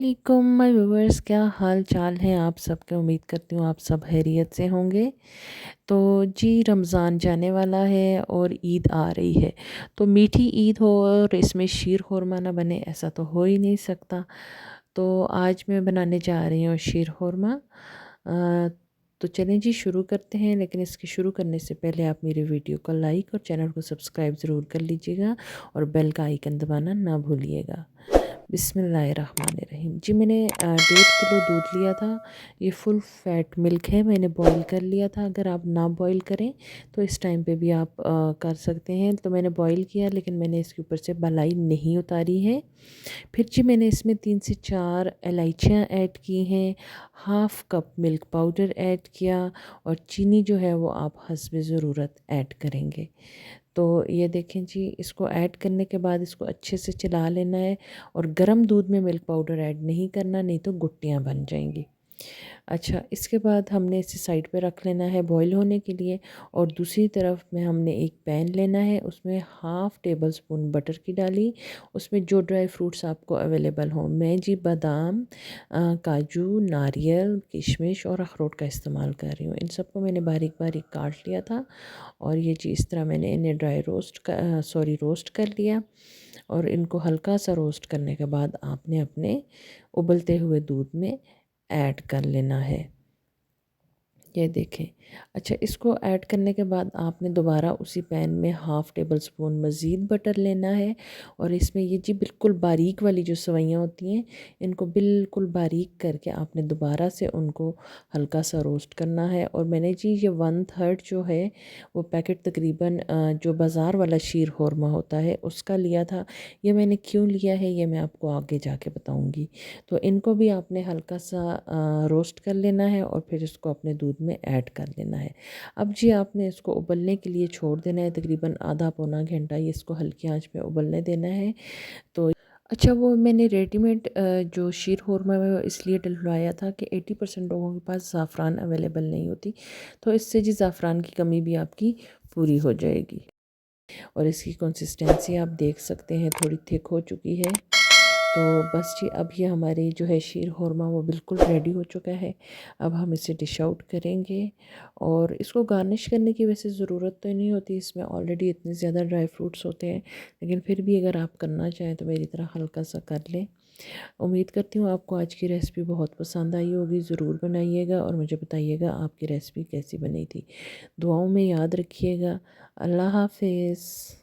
वालेकुम my viewers, क्या हाल चाल है आप सबके। उम्मीद करती हूँ आप सब खैरियत से होंगे। तो जी, रमज़ान जाने वाला है और ईद आ रही है। तो मीठी ईद हो और इसमें शीर खुरमा ना बने, ऐसा तो हो ही नहीं सकता। तो आज मैं बनाने जा रही हूँ शीर खुरमा। तो चलें जी, शुरू करते हैं। लेकिन इसके शुरू करने से पहले आप मेरे वीडियो को लाइक और चैनल को सब्सक्राइब ज़रूर कर लीजिएगा और बेल का आइकन दबाना ना भूलिएगा। बिस्मिल्लाहिर्रहमानिर्रहीम। जी, मैंने 1.5 किलो दूध लिया था। ये फुल फैट मिल्क है, मैंने बॉईल कर लिया था। अगर आप ना बॉईल करें तो इस टाइम पे भी आप कर सकते हैं। तो मैंने बॉईल किया, लेकिन मैंने इसके ऊपर से मलाई नहीं उतारी है। फिर जी, मैंने इसमें 3 से 4 इलायचियाँ ऐड की हैं, half cup milk powder add किया और चीनी जो है वो आप हस्ब ज़रूरत ऐड करेंगे। तो ये देखें जी, इसको ऐड करने के बाद इसको अच्छे से चला लेना है और गर्म दूध में मिल्क पाउडर ऐड नहीं करना, नहीं तो गुठलियाँ बन जाएंगी। अच्छा, इसके बाद हमने इसे साइड पे रख लेना है बॉईल होने के लिए। और दूसरी तरफ में हमने एक पैन लेना है, उसमें हाफ़ टेबल स्पून बटर की डाली। उसमें जो ड्राई फ्रूट्स आपको अवेलेबल हों, मैं जी बादाम, काजू, नारियल, किशमिश और अखरोट का इस्तेमाल कर रही हूँ। इन सबको मैंने बारीक बारीक काट लिया था और ये जी इस तरह मैंने इन्हें रोस्ट कर लिया। और इनको हल्का सा रोस्ट करने के बाद आपने अपने उबलते हुए दूध में ऐड कर लेना है। ये देखें। अच्छा, इसको ऐड करने के बाद आपने दोबारा उसी पैन में हाफ़ टेबल स्पून मज़ीद बटर लेना है और इसमें ये जी बिल्कुल बारीक वाली जो सवैयाँ होती हैं, इनको बिल्कुल बारीक करके आपने दोबारा से उनको हल्का सा रोस्ट करना है। और मैंने जी ये 1/3 जो है वो पैकेट तकरीबन जो बाज़ार वाला शीर खुरमा होता है उसका लिया था। ये मैंने क्यों लिया है ये मैं आपको आगे जाके बताऊँगी। तो इनको भी आपने हल्का सा रोस्ट कर लेना है और फिर इसको अपने दूध में ऐड कर लेना है। अब जी आपने इसको उबलने के लिए छोड़ देना है, तकरीबन आधा पौना घंटा ये इसको हल्की आंच पे उबलने देना है। तो अच्छा, वो मैंने रेडीमेड जो शीर खुरमा में वो इसलिए डलवाया था कि 80% लोगों के पास ज़ाफ़रान अवेलेबल नहीं होती। तो इससे जी ज़ाफ़रान की कमी भी आपकी पूरी हो जाएगी। और इसकी कंसिस्टेंसी आप देख सकते हैं, थोड़ी थिक हो चुकी है। तो बस जी, अब ये हमारी जो है शीर खुरमा वो बिल्कुल रेडी हो चुका है। अब हम इसे डिश आउट करेंगे और इसको गार्निश करने की वैसे ज़रूरत तो नहीं होती, इसमें ऑलरेडी इतने ज़्यादा ड्राई फ्रूट्स होते हैं। लेकिन फिर भी अगर आप करना चाहें तो मेरी तरह हल्का सा कर लें। उम्मीद करती हूँ आपको आज की रेसिपी बहुत पसंद आई होगी। ज़रूर बनाइएगा और मुझे बताइएगा आपकी रेसिपी कैसी बनी थी। दुआओं में याद रखिएगा। अल्लाह हाफ़िज़।